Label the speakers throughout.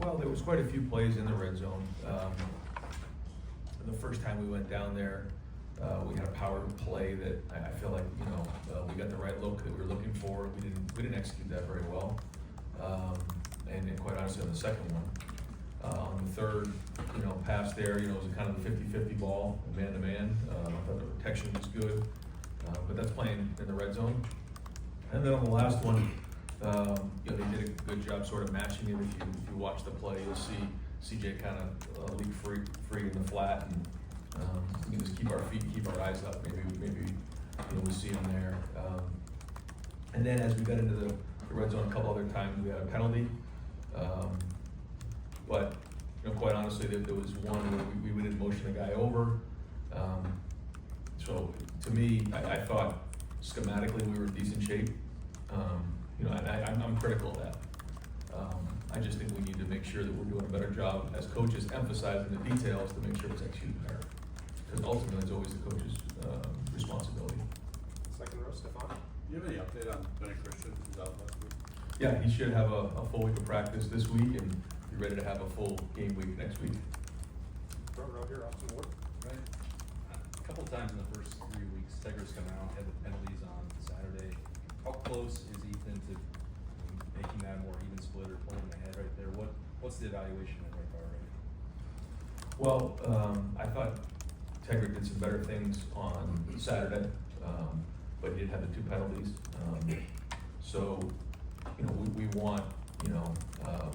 Speaker 1: Well, there was quite a few plays in the red zone. The first time we went down there, we had a power play that I feel like, we got the right look that we were looking for. We didn't execute that very well. And then quite honestly, on the second one, on the third, pass there, it was a kind of a 50-50 ball, man-to-man. I thought the protection was good, but that's playing in the red zone. And then on the last one, they did a good job sort of matching it. If you watch the play, you'll see CJ kind of leap free in the flat, and we can just keep our feet, keep our eyes up. Maybe we see him there. And then as we got into the red zone a couple other times, we had a penalty. But quite honestly, there was one where we didn't motion a guy over. So to me, I thought schematically we were in decent shape. And I'm critical of that. I just think we need to make sure that we're doing a better job as coaches, emphasizing the details to make sure it's executed better. Because ultimately, it's always the coach's responsibility.
Speaker 2: Second row, Stefan.
Speaker 3: Do you have any update on Benny Christian, who's out last week?
Speaker 1: Yeah, he should have a full week of practice this week and be ready to have a full game week next week.
Speaker 2: Front row here, Austin Ward.
Speaker 4: Right. A couple times in the first 3 weeks, Tigers come out, had the penalties on Saturday. How close is Ethan to making that a more even split or pulling ahead right there? What's the evaluation at right bar right now?
Speaker 1: Well, I thought Tegra did some better things on Saturday, but he did have the 2 penalties. So, we want,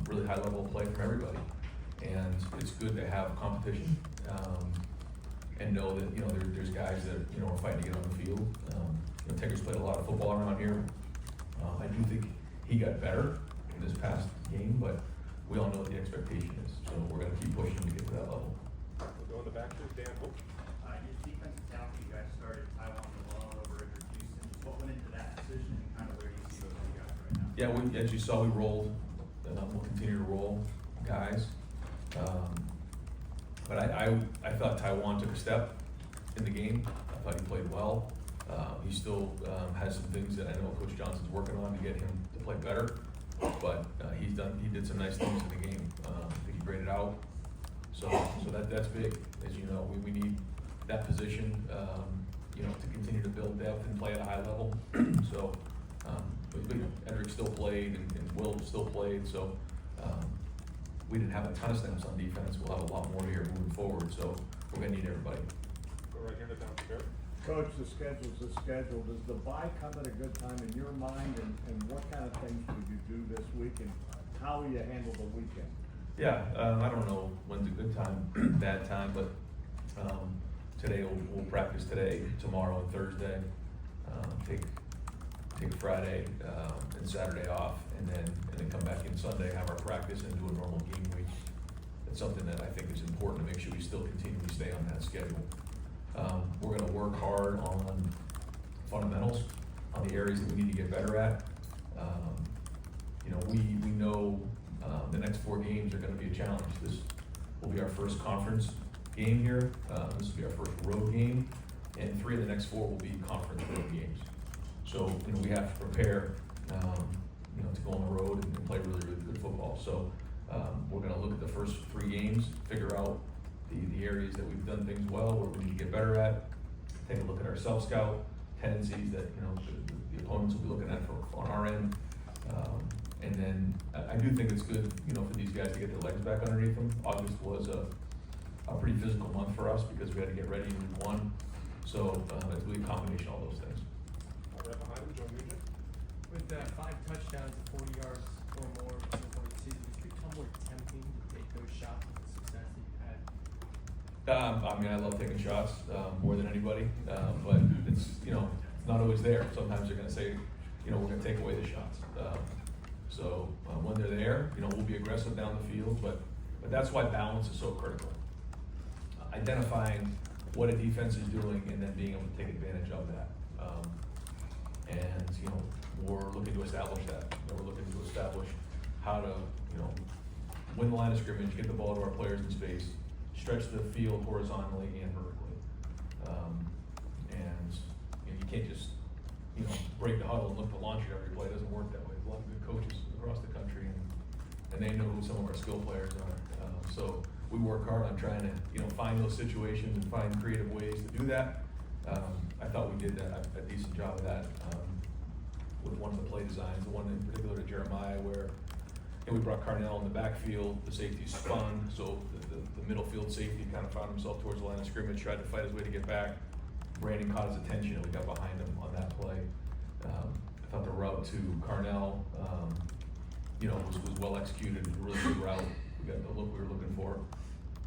Speaker 1: really high level of play from everybody. And it's good to have competition, and know that, there's guys that, are fighting to get on the field. Tegra's played a lot of football around here. I do think he got better in this past game, but we all know what the expectation is. So we're gonna keep pushing to get to that level.
Speaker 2: We'll go in the back here, Dan Hope.
Speaker 5: His defensive talent, you guys started Taiwan Malone over Richard Houston. What went into that decision, and kind of where do you see those two guys right now?
Speaker 1: Yeah, as you saw, we rolled, we'll continue to roll guys. But I thought Taiwan took a step in the game. I thought he played well. He still has some things that I know Coach Johnson's working on to get him to play better. But he did some nice things in the game. I think he graded out. So that's big. As you know, we need that position, to continue to build depth and play at a high level. So, but Edric still played and Will still played. So we didn't have a ton of snaps on defense. We'll have a lot more here moving forward. So we're gonna need everybody.
Speaker 2: Go right here to down here.
Speaker 6: Coach, the schedule's the schedule. Does the bye come at a good time in your mind, and what kind of things would you do this week, and how will you handle the weekend?
Speaker 1: Yeah, I don't know when's a good time, bad time, but today we'll practice today, tomorrow and Thursday. Take Friday and Saturday off, and then come back in Sunday, have our practice, and do a normal game week. It's something that I think is important to make sure we still continue to stay on that schedule. We're gonna work hard on fundamentals, on the areas that we need to get better at. We know the next 4 games are gonna be a challenge. This will be our first conference game here. This will be our first road game, and 3 of the next 4 will be conference road games. So, we have to prepare, to go on the road and play really, really good football. So, we're gonna look at the first 3 games, figure out the areas that we've done things well, where we need to get better at, take a look at our self-scout tendencies that, the opponents will be looking at on our end. And then I do think it's good, for these guys to get their legs back underneath them. August was a pretty physical month for us because we had to get ready in week 1. So it's really a combination of all those things.
Speaker 2: Right behind him, Joe Nugent.
Speaker 7: With 5 touchdowns and 40 yards or more so far this season, it's become more tempting to take those shots with the success that you've had.
Speaker 1: I love taking shots more than anybody, but it's not always there. Sometimes they're going to say, we're going to take away the shots. So when they're there, we'll be aggressive down the field, but that's why balance is so critical. Identifying what a defense is doing and then being able to take advantage of that. And we're looking to establish that. We're looking to establish how to win the line of scrimmage, get the ball to our players in space, stretch the field horizontally and vertically. And you can't just break the huddle and look to launch it every play. It doesn't work that way. There's a lot of good coaches across the country, and they know who some of our skill players are. So we work hard on trying to, find those situations and find creative ways to do that. I thought we did a decent job of that with one of the play designs, the one in particular to Jeremiah where we brought Carnell in the backfield, the safety spun, so the middle field safety kind of found himself towards the line of scrimmage, tried to fight his way to get back. Brandon caught his attention and we got behind him on that play. I thought the route to Carnell, was well executed, really good route. We got the look we were looking for.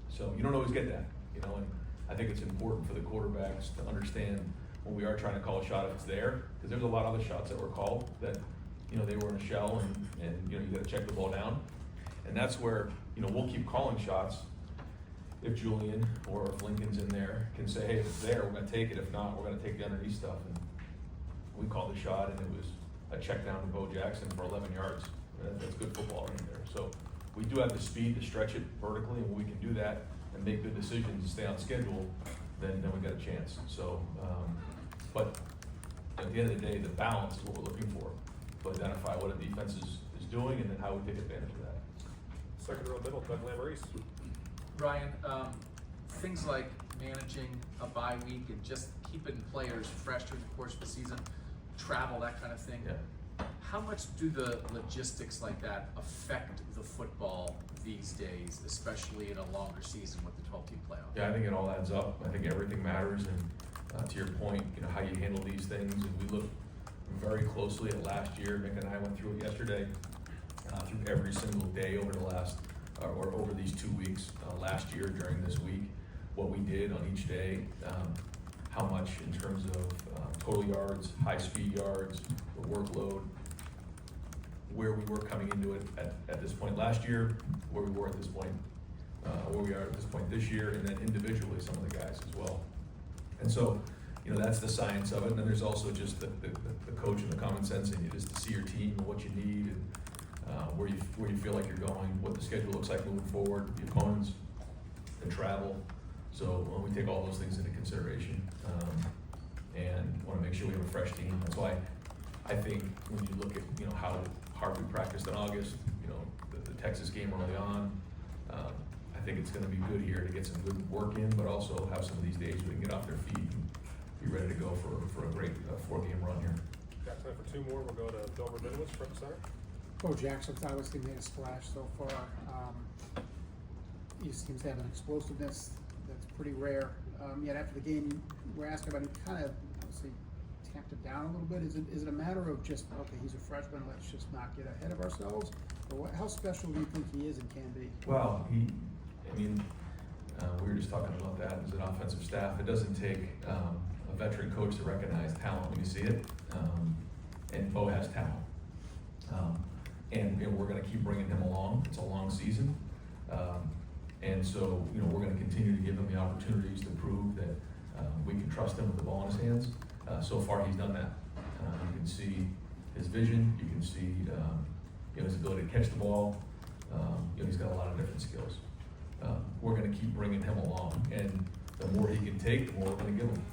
Speaker 1: So you don't always get that, and I think it's important for the quarterbacks to understand when we are trying to call a shot if it's there, because there's a lot of other shots that were called that, they were in a shell and you gotta check the ball down. And that's where, we'll keep calling shots if Julian or if Lincoln's in there can say, hey, if it's there, we're gonna take it. If not, we're gonna take the underneath stuff. And we called the shot and it was a check down to Bo Jackson for 11 yards. That's good football right there. So we do have the speed to stretch it vertically, and when we can do that and make good decisions and stay on schedule, then we got a chance. So, but at the end of the day, the balance is what we're looking for, to identify what a defense is doing and then how we take advantage of that.
Speaker 2: Second row middle, Doug Lamarice.
Speaker 8: Ryan, things like managing a bye week and just keeping players fresh during the course of the season, travel, that kind of thing.
Speaker 1: Yeah.
Speaker 8: How much do the logistics like that affect the football these days, especially in a longer season with the 12-team playoff?
Speaker 1: Yeah, I think it all adds up. I think everything matters, and to your point, how you handle these things. And we look very closely at last year. Mick and I went through it yesterday, through every single day over the last, or over these 2 weeks, last year during this week, what we did on each day, how much in terms of total yards, high speed yards, the workload, where we were coming into it at this point last year, where we were at this point, where we are at this point this year, and then individually some of the guys as well. And so, that's the science of it. And then there's also just the coach and the common sense in you, just to see your team and what you need and where you feel like you're going, what the schedule looks like moving forward, the opponents, the travel. So we take all those things into consideration and want to make sure we have a fresh team. That's why I think when you look at how hard we practiced in August, the Texas game early on, I think it's going to be good here to get some good work in, but also have some of these days we can get off their feet and be ready to go for a great 4-game run here.
Speaker 2: Got time for 2 more. We'll go to Bill Rabinowitz, front and center.
Speaker 9: Bo Jackson's obviously made a splash so far. He seems to have an explosiveness that's pretty rare. Yet after the game, you were asking about, he kind of obviously tamped it down a little bit. Is it a matter of just, okay, he's a freshman, let's just not get ahead of ourselves? Or how special do you think he is and can be?
Speaker 1: Well, we were just talking about that as an offensive staff. It doesn't take a veteran coach to recognize talent when you see it, and Bo has talent. And we're going to keep bringing him along. It's a long season. And so, we're going to continue to give him the opportunities to prove that we can trust him with the ball in his hands. So far, he's done that. You can see his vision. You can see his ability to catch the ball. He's got a lot of different skills. We're going to keep bringing him along, and the more he can take, the more we're going to give him.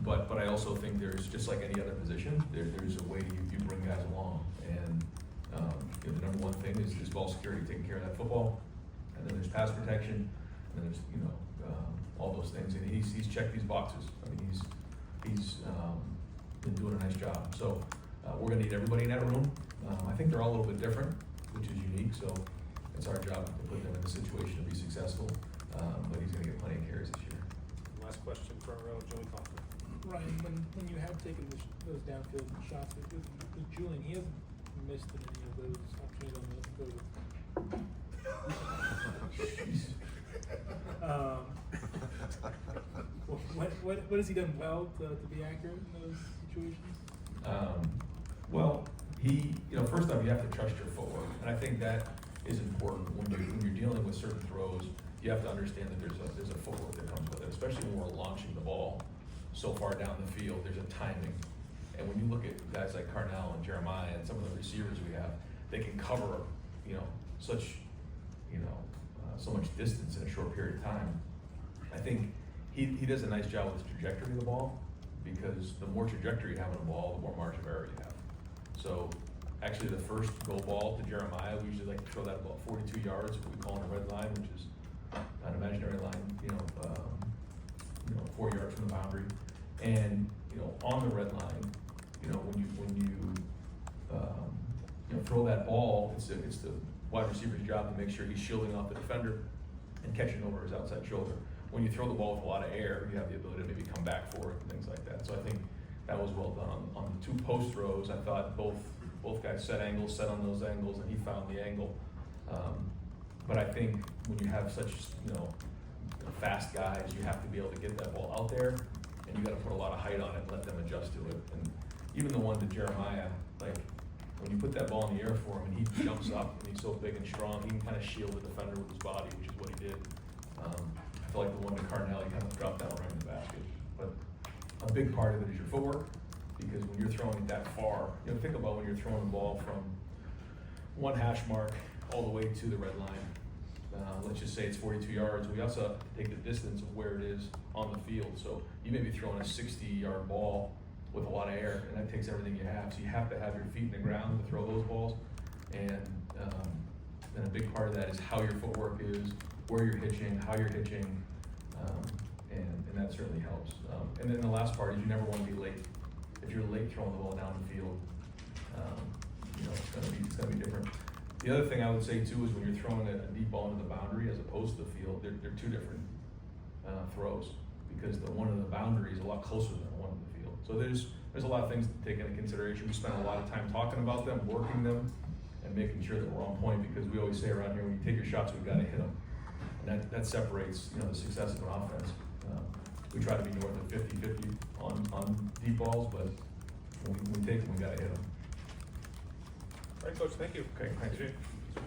Speaker 1: But I also think there's, just like any other position, there's a way you bring guys along. And the number one thing is ball security, taking care of that football. And then there's pass protection, and then there's all those things. And he's checked these boxes. He's been doing a nice job. So we're going to need everybody in that room. I think they're all a little bit different, which is unique. So it's our job to put them in a situation to be successful. But he's going to get plenty of carries this year.
Speaker 2: Last question, front row, Joey Kaufman.
Speaker 10: Ryan, when you have taken those downfield shots with Julian, he hasn't missed any of those opportunities on what has he done well to be accurate in those situations?
Speaker 1: Well, he, first off, you have to trust your footwork, and I think that is important when you're dealing with certain throws. You have to understand that there's a footwork that comes with it, especially when we're launching the ball so far down the field. There's a timing, and when you look at guys like Carnell and Jeremiah and some of the receivers we have, they can cover, such, so much distance in a short period of time. I think he does a nice job with the trajectory of the ball, because the more trajectory you have on the ball, the more margin of error you have. So actually the first go ball to Jeremiah, we usually like to throw that about 42 yards, what we call a red line, which is an imaginary line, 4 yards from the boundary. And, on the red line, when you throw that ball, it's the wide receiver's job to make sure he's shielding off the defender and catching over his outside shoulder. When you throw the ball with a lot of air, you have the ability to maybe come back for it and things like that. So I think that was well done. On the 2 post throws, I thought both guys set on those angles, and he found the angle. But I think when you have such, fast guys, you have to be able to get that ball out there, and you gotta put a lot of height on it and let them adjust to it. And even the one to Jeremiah, like, when you put that ball in the air for him and he jumps up and he's so big and strong, he can kind of shield the defender with his body, which is what he did. I feel like the one to Carnell, he kind of dropped down right in the basket. But a big part of it is your footwork, because when you're throwing it that far, think about when you're throwing the ball from 1 hash mark all the way to the red line. Let's just say it's 42 yards. We also have to take the distance of where it is on the field. So you may be throwing a 60-yard ball with a lot of air, and that takes everything you have. So you have to have your feet in the ground to throw those balls. And a big part of that is how your footwork is, where you're hitching, how you're hitching, and that certainly helps. And then the last part is you never want to be late. If you're late throwing the ball down the field, it's gonna be different. The other thing I would say too is when you're throwing a deep ball into the boundary as opposed to the field, they're 2 different throws, because the one in the boundary is a lot closer than the one in the field. So there's a lot of things to take into consideration. We spend a lot of time talking about them, working them, and making sure that we're on point, because we always say around here, when you take your shots, we've got to hit them. And that separates, the success of an offense. We try to be north of 50-50 on deep balls, but when we take them, we got to hit them.
Speaker 2: All right, Coach, thank you.
Speaker 1: Okay, thanks.
Speaker 2: Appreciate it.